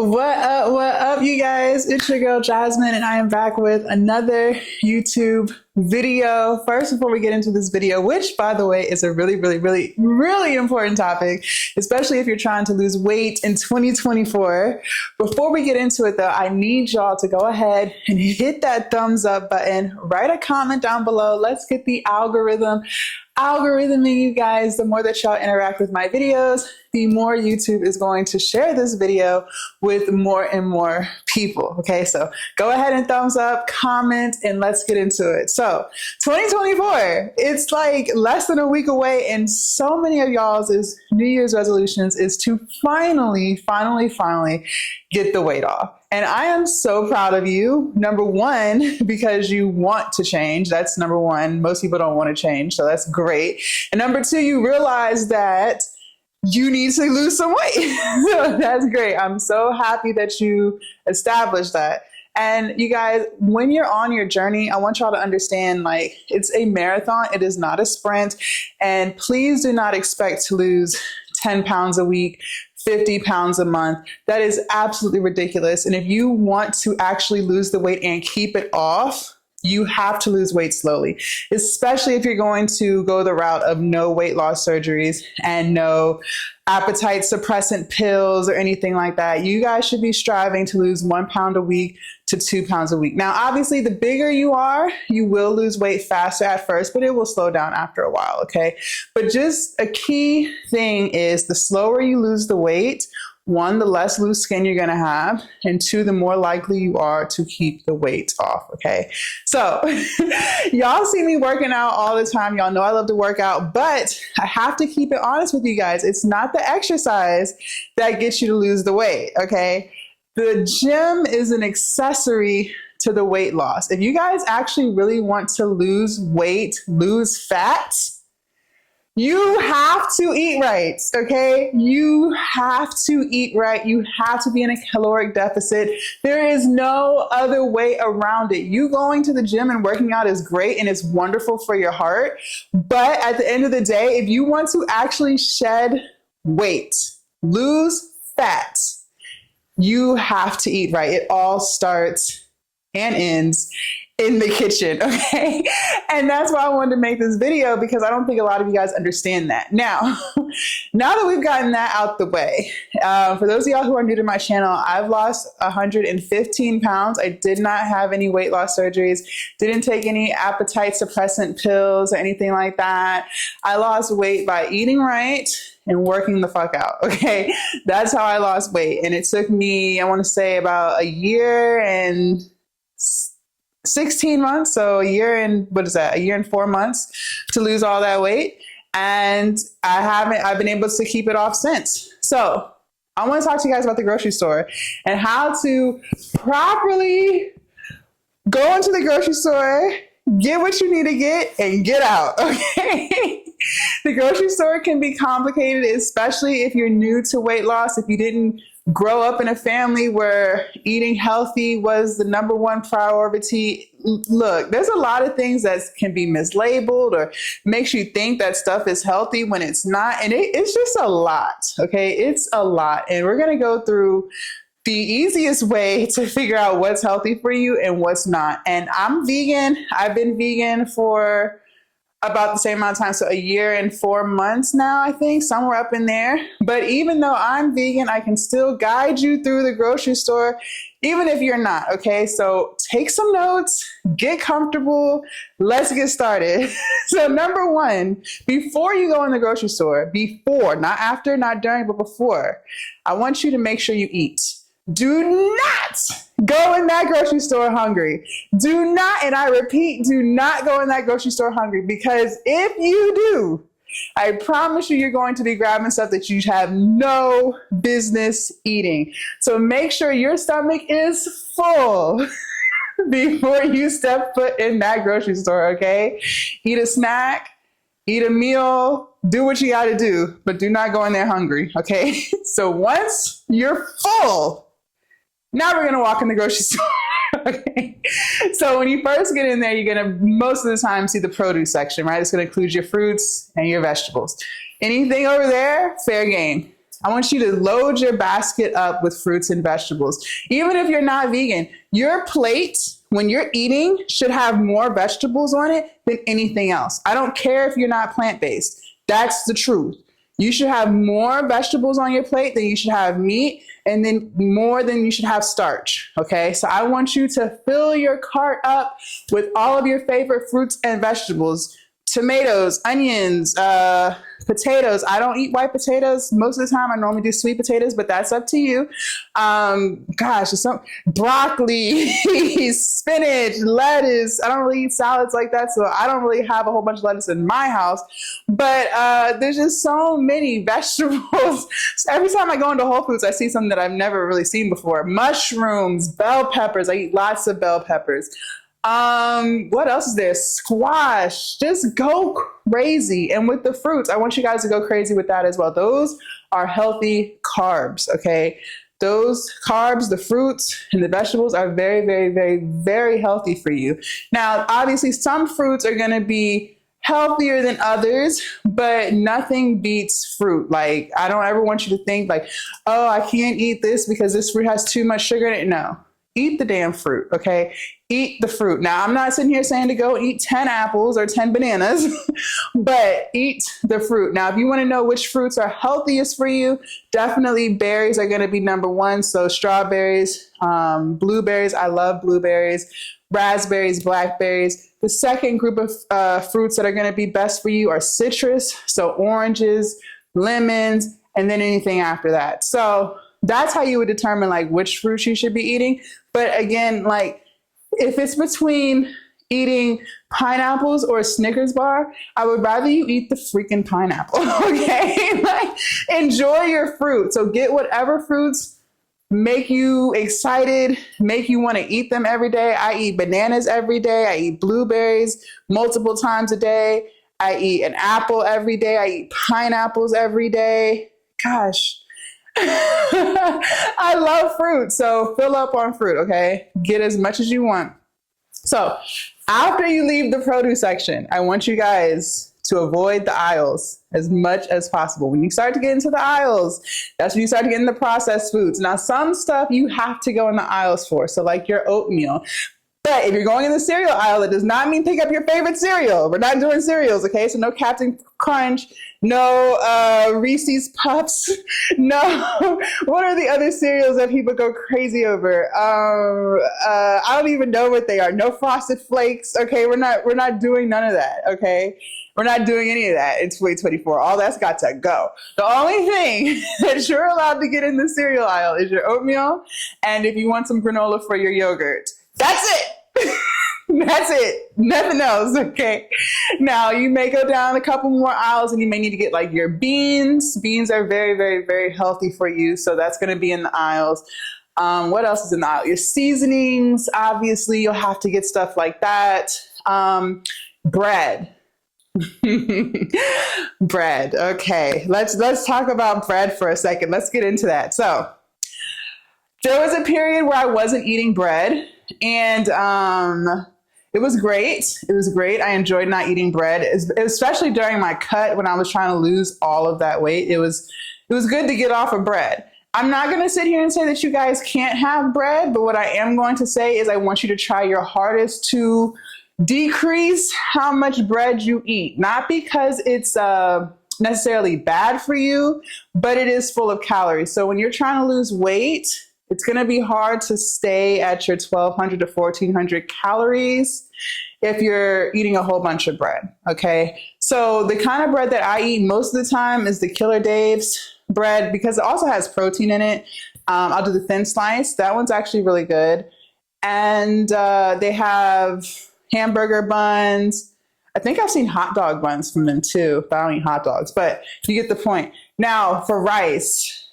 What up, you guys? It's your girl Jasmine, and I am back with another YouTube video. First, before we get into this video, which by the way is a really important topic, especially if you're trying to lose weight in 2024. Before we get into it though, I need y'all to go ahead and hit that thumbs up button, write a comment down below. Let's get the algorithming, you guys. The more that y'all interact with my videos, the more YouTube is going to share this video with more and more people. Okay, so go ahead and thumbs up, comment, and let's get into it. So 2024, it's like less than a week away, and so many of y'all's New Year's resolutions is to finally get the weight off. And I am so proud of you. Number one, because you want to change. That's number one. Most people don't want to change, so that's great. And number two, you realize that you need to lose some weight. So that's great. I'm so happy that you established that. And you guys, when you're on your journey, I want y'all to understand, like, it's a marathon. It is not a sprint. And please do not expect to lose 10 pounds a week, 50 pounds a month. That is absolutely ridiculous. And if you want to actually lose the weight and keep it off, you have to lose weight slowly, especially if you're going to go the route of no weight loss surgeries and no appetite suppressant pills or anything like that. You guys should be striving to lose 1 pound a week to 2 pounds a week. Now, obviously, the bigger you are, you will lose weight faster at first, but it will slow down after a while, okay? But just a key thing is the slower you lose the weight, one, the less loose skin you're gonna have, and two, the more likely you are to keep the weight off, okay? So y'all see me working out all the time. Y'all know I love to work out, but I have to keep it honest with you guys. It's not the exercise that gets you to lose the weight, okay? The gym is an accessory to the weight loss. If you guys actually really want to lose weight, lose fat, you have to eat right, okay? You have to eat right. You have to be in a caloric deficit. There is no other way around it. You going to the gym and working out is great and it's wonderful for your heart. But at the end of the day, if you want to actually shed weight, lose fat, you have to eat right. It all starts and ends in the kitchen, okay? And that's why I wanted to make this video, because I don't think a lot of you guys understand that. Now that we've gotten that out the way, for those of y'all who are new to my channel, I've lost 115 pounds. I did not have any weight loss surgeries, didn't take any appetite suppressant pills or anything like that. I lost weight by eating right and working the fuck out, okay? That's how I lost weight. And it took me, I wanna say, about a year and 16 months, so a year and 4 months to lose all that weight. And I've been able to keep it off since. So I want to talk to you guys about the grocery store and how to properly go into the grocery store, get what you need to get, and get out, okay? The grocery store can be complicated, especially if you're new to weight loss, if you didn't grow up in a family where eating healthy was the number one priority. Look, there's a lot of things that can be mislabeled or makes you think that stuff is healthy when it's not. And it's just a lot, okay? It's a lot. And we're going to go through the easiest way to figure out what's healthy for you and what's not. And I'm vegan. I've been vegan for about the same amount of time. So a year and 4 months now, I think, somewhere up in there. But even though I'm vegan, I can still guide you through the grocery store, even if you're not, okay? So take some notes, get comfortable, let's get started. So number one, before you go in the grocery store, before, not after, not during, but before, I want you to make sure you eat. Do not go in that grocery store hungry. Do not, and I repeat, do not go in that grocery store hungry, because if you do, I promise you, you're going to be grabbing stuff that you have no business eating. So make sure your stomach is full before you step foot in that grocery store, okay? Eat a snack, eat a meal, do what you gotta do, but do not go in there hungry, okay? So once you're full, now we're gonna walk in the grocery store. Okay. So when you first get in there, you're gonna most of the time see the produce section, right? It's gonna include your fruits and your vegetables. Anything over there, fair game. I want you to load your basket up with fruits and vegetables. Even if you're not vegan, your plate, when you're eating, should have more vegetables on it than anything else. I don't care if you're not plant-based. That's the truth. You should have more vegetables on your plate than you should have meat, and then more than you should have starch. Okay. So I want you to fill your cart up with all of your favorite fruits and vegetables. Tomatoes, onions, potatoes. I don't eat white potatoes most of the time. I normally do sweet potatoes, but that's up to you. Some broccoli, spinach, lettuce. I don't really eat salads like that, so I don't really have a whole bunch of lettuce in my house. But there's just so many vegetables. So every time I go into Whole Foods, I see something that I've never really seen before. Mushrooms, bell peppers. I eat lots of bell peppers. What else is there? Squash. Just go crazy. And with the fruits, I want you guys to go crazy with that as well. Those are healthy carbs. Okay. Those carbs, the fruits and the vegetables are very, very, very, very healthy for you. Now, obviously some fruits are going to be healthier than others, but nothing beats fruit. Like, I don't ever want you to think like, oh, I can't eat this because this fruit has too much sugar in it. No. Eat the damn fruit, okay? Eat the fruit. Now, I'm not sitting here saying to go eat 10 apples or 10 bananas, but eat the fruit. Now, if you want to know which fruits are healthiest for you, definitely berries are going to be number one. So strawberries, blueberries. I love blueberries, raspberries, blackberries. The second group of fruits that are going to be best for you are citrus. So oranges, lemons, and then anything after that. So that's how you would determine like which fruits you should be eating. But again, like if it's between eating pineapples or a Snickers bar, I would rather you eat the freaking pineapple. Okay. Like enjoy your fruit. So get whatever fruits make you excited, make you want to eat them every day. I eat bananas every day. I eat blueberries multiple times a day. I eat an apple every day. I eat pineapples every day. Gosh. I love fruit. So fill up on fruit. Okay. Get as much as you want. So after you leave the produce section, I want you guys to avoid the aisles as much as possible. When you start to get into the aisles, that's when you start to get into processed foods. Now, some stuff you have to go in the aisles for. So like your oatmeal. But if you're going in the cereal aisle, it does not mean pick up your favorite cereal. We're not doing cereals, okay? So no Captain Crunch, no Reese's Puffs, no. What are the other cereals that people go crazy over? I don't even know what they are. No Frosted Flakes, okay? We're not doing none of that, okay? We're not doing any of that in 2024. All that's got to go. The only thing that you're allowed to get in the cereal aisle is your oatmeal, and if you want some granola for your yogurt. That's it. That's it. Nothing else. Okay. Now you may go down a couple more aisles and you may need to get like your beans. Beans are very, very, very healthy for you. So that's going to be in the aisles. What else is in the aisle? Your seasonings. Obviously you'll have to get stuff like that. Bread. Bread. Okay. Let's talk about bread for a second. Let's get into that. So there was a period where I wasn't eating bread. And it was great. It was great. I enjoyed not eating bread, especially during my cut when I was trying to lose all of that weight. It was good to get off of bread. I'm not going to sit here and say that you guys can't have bread, but what I am going to say is I want you to try your hardest to decrease how much bread you eat. Not because it's necessarily bad for you, but it is full of calories. So when you're trying to lose weight, it's going to be hard to stay at your 1,200 to 1,400 calories if you're eating a whole bunch of bread. Okay. So the kind of bread that I eat most of the time is the Killer Dave's bread because it also has protein in it. I'll do the thin slice. That one's actually really good. And they have hamburger buns. I think I've seen hot dog buns from them too, but I don't eat hot dogs, but you get the point. Now for rice.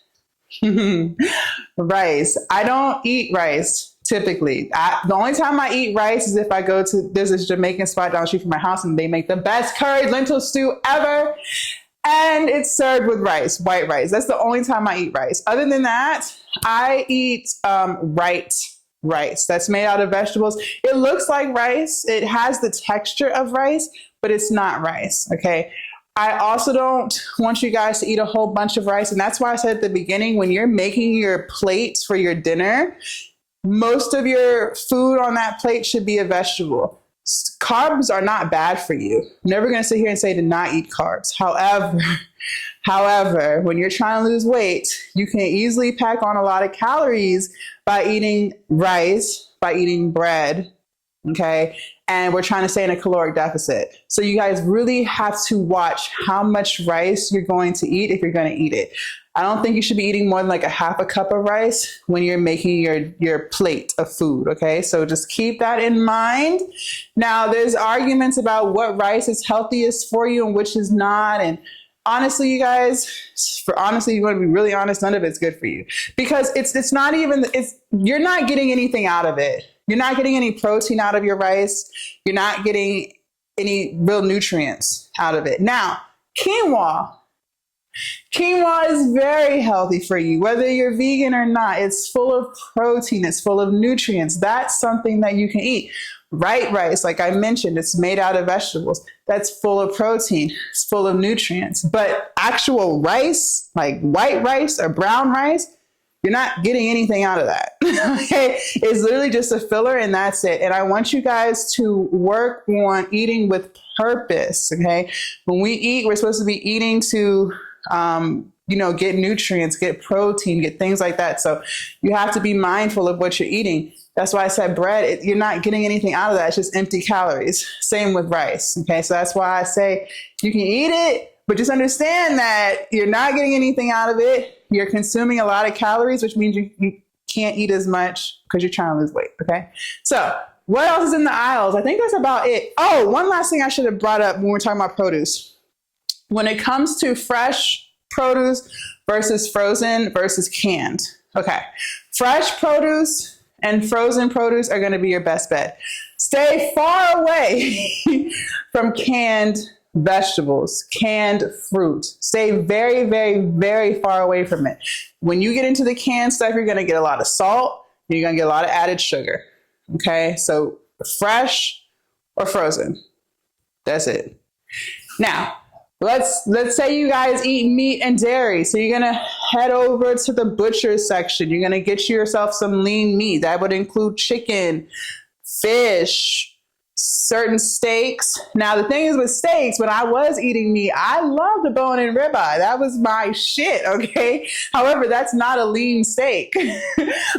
Rice. I don't eat rice typically. The only time I eat rice is if I go to, there's this Jamaican spot down the street from my house and they make the best curried lentil stew ever. And it's served with rice, white rice. That's the only time I eat rice. Other than that, I eat rice that's made out of vegetables. It looks like rice. It has the texture of rice, but it's not rice. Okay. I also don't want you guys to eat a whole bunch of rice. And that's why I said at the beginning, when you're making your plates for your dinner, most of your food on that plate should be a vegetable. Carbs are not bad for you. I'm never going to sit here and say to not eat carbs. However, when you're trying to lose weight, you can easily pack on a lot of calories by eating rice, by eating bread, okay? And we're trying to stay in a caloric deficit. So you guys really have to watch how much rice you're going to eat if you're going to eat it. I don't think you should be eating more than like a half a cup of rice when you're making your plate of food, okay? So just keep that in mind. Now, there's arguments about what rice is healthiest for you and which is not. And honestly, you guys, you want to be really honest, none of it's good for you. Because it's not even, you're not getting anything out of it. You're not getting any protein out of your rice. You're not getting any real nutrients out of it. Now, quinoa. Quinoa is very healthy for you, whether you're vegan or not. It's full of protein. It's full of nutrients. That's something that you can eat. White rice, like I mentioned, it's made out of vegetables. That's full of protein. It's full of nutrients. But actual rice, like white rice or brown rice, you're not getting anything out of that. Okay? It's literally just a filler and that's it. And I want you guys to work on eating with purpose. Okay? When we eat, we're supposed to be eating to get nutrients, get protein, get things like that. So you have to be mindful of what you're eating. That's why I said bread, you're not getting anything out of that. It's just empty calories. Same with rice. Okay. So that's why I say you can eat it, but just understand that you're not getting anything out of it. You're consuming a lot of calories, which means you can't eat as much because you're trying to lose weight. Okay. So what else is in the aisles? I think that's about it. Oh, one last thing I should have brought up when we're talking about produce. When it comes to fresh produce versus frozen versus canned. Okay. Fresh produce and frozen produce are going to be your best bet. Stay far away from canned vegetables, canned fruit. Stay very, very, very far away from it. When you get into the canned stuff, you're going to get a lot of salt. You're going to get a lot of added sugar. Okay. So fresh or frozen. That's it. Now, let's say you guys eat meat and dairy. So you're going to head over to the butcher section. You're going to get yourself some lean meat. That would include chicken, fish, certain steaks. Now, the thing is with steaks, when I was eating meat, I loved the bone and ribeye. That was my shit, okay? However, that's not a lean steak.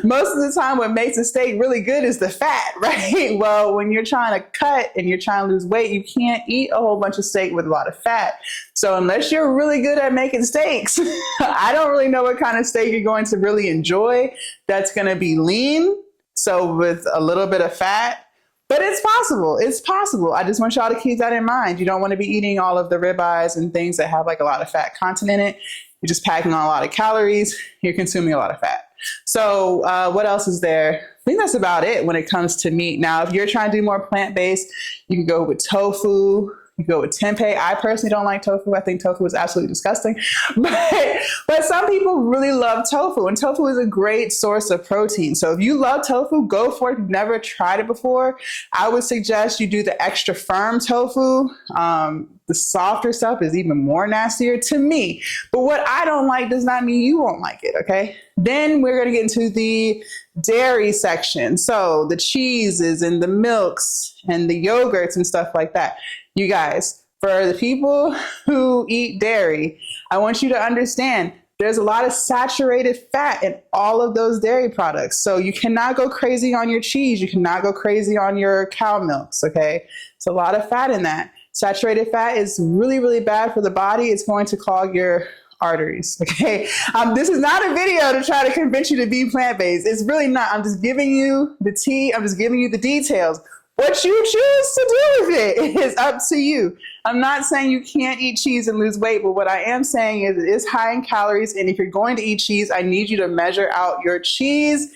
Most of the time, what makes a steak really good is the fat, right? Well, when you're trying to cut and you're trying to lose weight, you can't eat a whole bunch of steak with a lot of fat. So unless you're really good at making steaks, I don't really know what kind of steak you're going to really enjoy that's going to be lean, so with a little bit of fat. But it's possible. It's possible. I just want y'all to keep that in mind. You don't want to be eating all of the ribeyes and things that have like a lot of fat content in it. You're just packing on a lot of calories. You're consuming a lot of fat. So what else is there? I think that's about it when it comes to meat. Now, if you're trying to do more plant-based, you can go with tofu. You go with tempeh. I personally don't like tofu. I think tofu is absolutely disgusting. But some people really love tofu, and tofu is a great source of protein. So if you love tofu, go for it. If you've never tried it before, I would suggest you do the extra firm tofu. The softer stuff is even more nastier to me. But what I don't like does not mean you won't like it, okay? Then we're going to get into the dairy section. So the cheeses and the milks and the yogurts and stuff like that. You guys, for the people who eat dairy, I want you to understand there's a lot of saturated fat in all of those dairy products. So you cannot go crazy on your cheese. You cannot go crazy on your cow milks, okay? It's a lot of fat in that. Saturated fat is really, really bad for the body. It's going to clog your arteries, okay? This is not a video to try to convince you to be plant-based. It's really not. I'm just giving you the tea. I'm just giving you the details. What you choose to do with it is up to you. I'm not saying you can't eat cheese and lose weight, but what I am saying is it is high in calories. And if you're going to eat cheese, I need you to measure out your cheese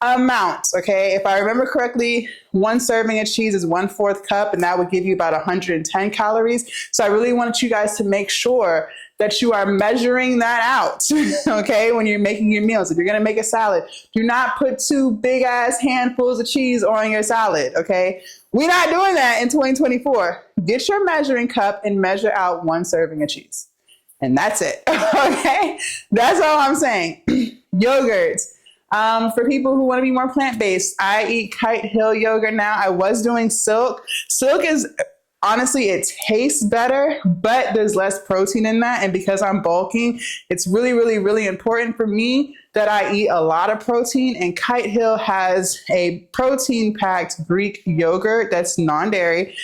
amount, okay? If I remember correctly, one serving of cheese is 1/4 cup, and that would give you about 110 calories. So I really want you guys to make sure that you are measuring that out, okay, when you're making your meals. If you're going to make a salad, do not put 2 big ass handfuls of cheese on your salad, okay? We're not doing that in 2024. Get your measuring cup and measure out 1 serving of cheese. And that's it, okay? That's all I'm saying. Yogurts. For people who want to be more plant-based, I eat Kite Hill yogurt now. I was doing Silk. Silk is, honestly, it tastes better, but there's less protein in that. And because I'm bulking, it's really, really, really important for me that I eat a lot of protein. And Kite Hill has a protein-packed Greek yogurt that's non-dairy.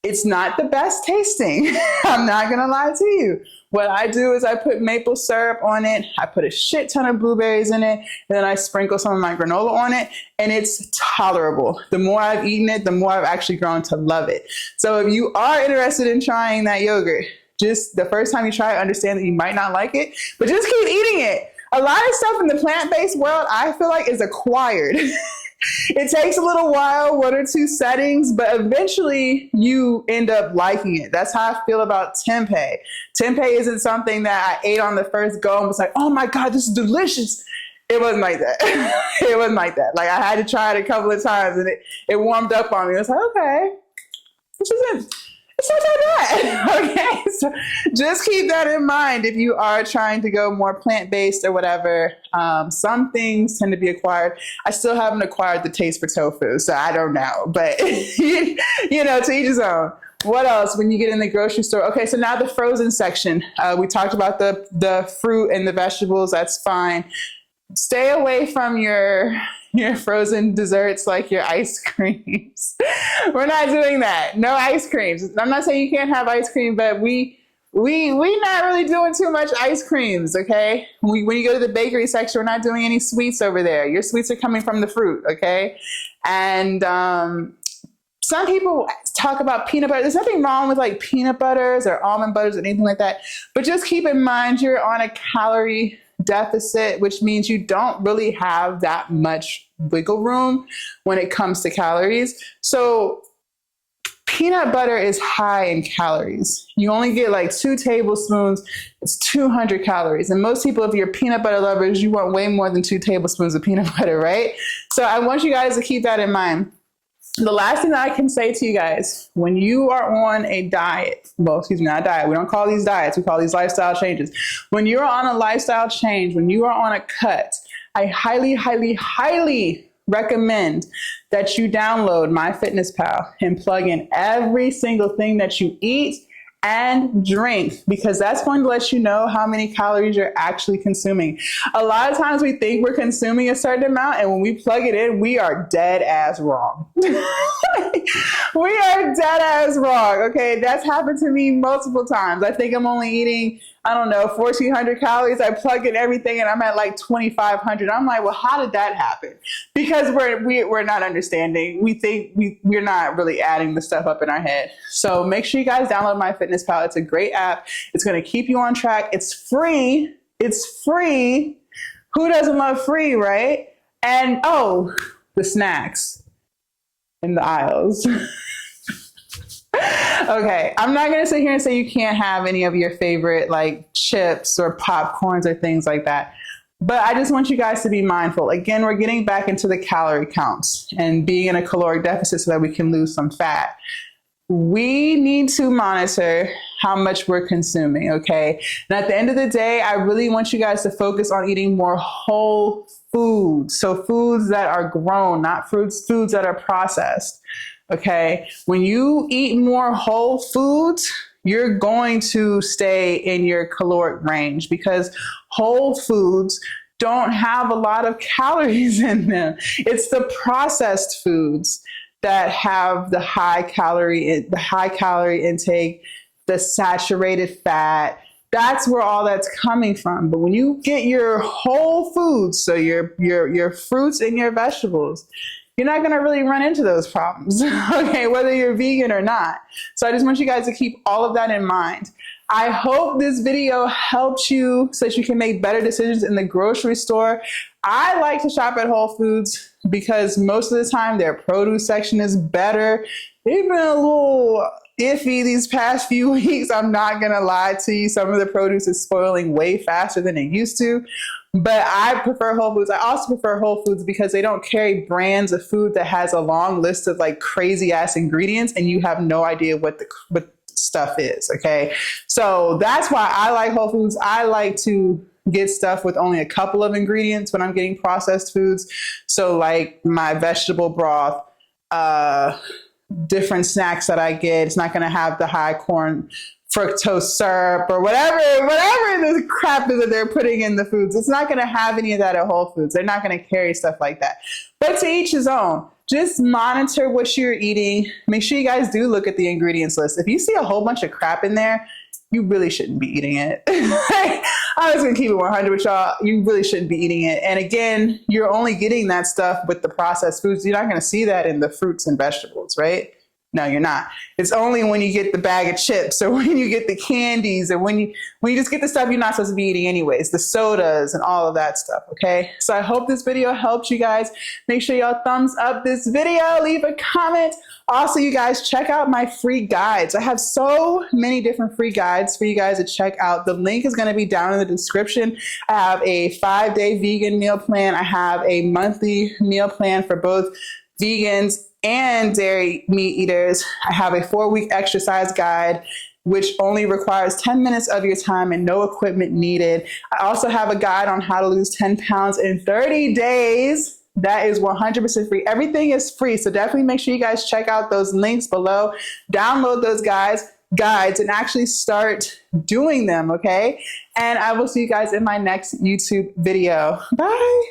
It's not the best tasting. I'm not going to lie to you. What I do is I put maple syrup on it. I put a shit ton of blueberries in it. And then I sprinkle some of my granola on it. And it's tolerable. The more I've eaten it, the more I've actually grown to love it. So if you are interested in trying that yogurt, just the first time you try it, understand that you might not like it, but just keep eating it. A lot of stuff in the plant-based world, I feel like, is acquired. It takes a little while, 1 or 2 settings, but eventually you end up liking it. That's how I feel about tempeh. Tempeh isn't something that I ate on the first go and was like, oh my God, this is delicious. It wasn't like that. It wasn't like that. Like, I had to try it a couple of times and it warmed up on me. It was like, okay, this isn't. It's not that bad. Okay, so just keep that in mind if you are trying to go more plant-based or whatever. Some things tend to be acquired. I still haven't acquired the taste for tofu, so I don't know. But, you know, to each his own. What else when you get in the grocery store? Okay, so now the frozen section. We talked about the fruit and the vegetables. That's fine. Stay away from your frozen desserts like your ice creams. We're not doing that. No ice creams. I'm not saying you can't have ice cream, but we not really doing too much ice creams, okay? When you go to the bakery section, we're not doing any sweets over there. Your sweets are coming from the fruit, okay? And some people talk about peanut butter. There's nothing wrong with like peanut butters or almond butters or anything like that. But just keep in mind you're on a calorie deficit, which means you don't really have that much wiggle room when it comes to calories. So peanut butter is high in calories. You only get like 2 tablespoons. It's 200 calories. And most people, if you're peanut butter lovers, you want way more than 2 tablespoons of peanut butter, right? So I want you guys to keep that in mind. The last thing that I can say to you guys, when you are on a diet, well, excuse me, not a diet. We don't call these diets. We call these lifestyle changes. When you're on a lifestyle change, when you are on a cut, I highly, highly, highly recommend that you download MyFitnessPal and plug in every single thing that you eat and drink, because that's going to let you know how many calories you're actually consuming. A lot of times we think we're consuming a certain amount, and when we plug it in, we are dead ass wrong. We are dead ass wrong, okay? That's happened to me multiple times. I think I'm only eating, I don't know, 1,400 calories. I plug in everything and I'm at like 2,500. I'm like, well, how did that happen? Because we're not understanding. We think we're not really adding the stuff up in our head. So make sure you guys download MyFitnessPal. It's a great app. It's going to keep you on track. It's free. It's free. Who doesn't love free, right? And oh, the snacks in the aisles. Okay, I'm not going to sit here and say you can't have any of your favorite like chips or popcorns or things like that. But I just want you guys to be mindful. Again, we're getting back into the calorie counts and being in a caloric deficit so that we can lose some fat. We need to monitor how much we're consuming, okay? And at the end of the day, I really want you guys to focus on eating more whole foods. So foods that are grown, not foods that are processed. Okay, when you eat more whole foods, you're going to stay in your caloric range because whole foods don't have a lot of calories in them. It's the processed foods that have the high calorie intake, the saturated fat. That's where all that's coming from. But when you get your whole foods, so your fruits and your vegetables, you're not going to really run into those problems, okay, whether you're vegan or not. So I just want you guys to keep all of that in mind. I hope this video helped you so that you can make better decisions in the grocery store. I like to shop at Whole Foods because most of the time their produce section is better. They've been a little, iffy these past few weeks. I'm not going to lie to you. Some of the produce is spoiling way faster than it used to. But I prefer Whole Foods. I also prefer Whole Foods because they don't carry brands of food that has a long list of like crazy ass ingredients and you have no idea what stuff is. Okay. So that's why I like Whole Foods. I like to get stuff with only a couple of ingredients when I'm getting processed foods. So like my vegetable broth, different snacks that I get, it's not going to have the high corn fructose syrup or whatever the crap is that they're putting in the foods. It's not going to have any of that at Whole Foods. They're not going to carry stuff like that. But to each his own. Just monitor what you're eating. Make sure you guys do look at the ingredients list. If you see a whole bunch of crap in there, you really shouldn't be eating it. I was going to keep it 100 with y'all. You really shouldn't be eating it. And again, you're only getting that stuff with the processed foods. You're not going to see that in the fruits and vegetables, right? No, you're not. It's only when you get the bag of chips or when you get the candies or when you just get the stuff you're not supposed to be eating anyways, the sodas and all of that stuff, okay? So I hope this video helped you guys. Make sure y'all thumbs up this video, leave a comment. Also, you guys, check out my free guides. I have so many different free guides for you guys to check out. The link is going to be down in the description. I have a 5-day vegan meal plan. I have a monthly meal plan for both vegans and dairy meat eaters. I have a 4-week exercise guide, which only requires 10 minutes of your time and no equipment needed. I also have a guide on how to lose 10 pounds in 30 days. That is 100% free. Everything is free. So definitely make sure you guys check out those links below, download those guides and actually start doing them. Okay. And I will see you guys in my next YouTube video. Bye.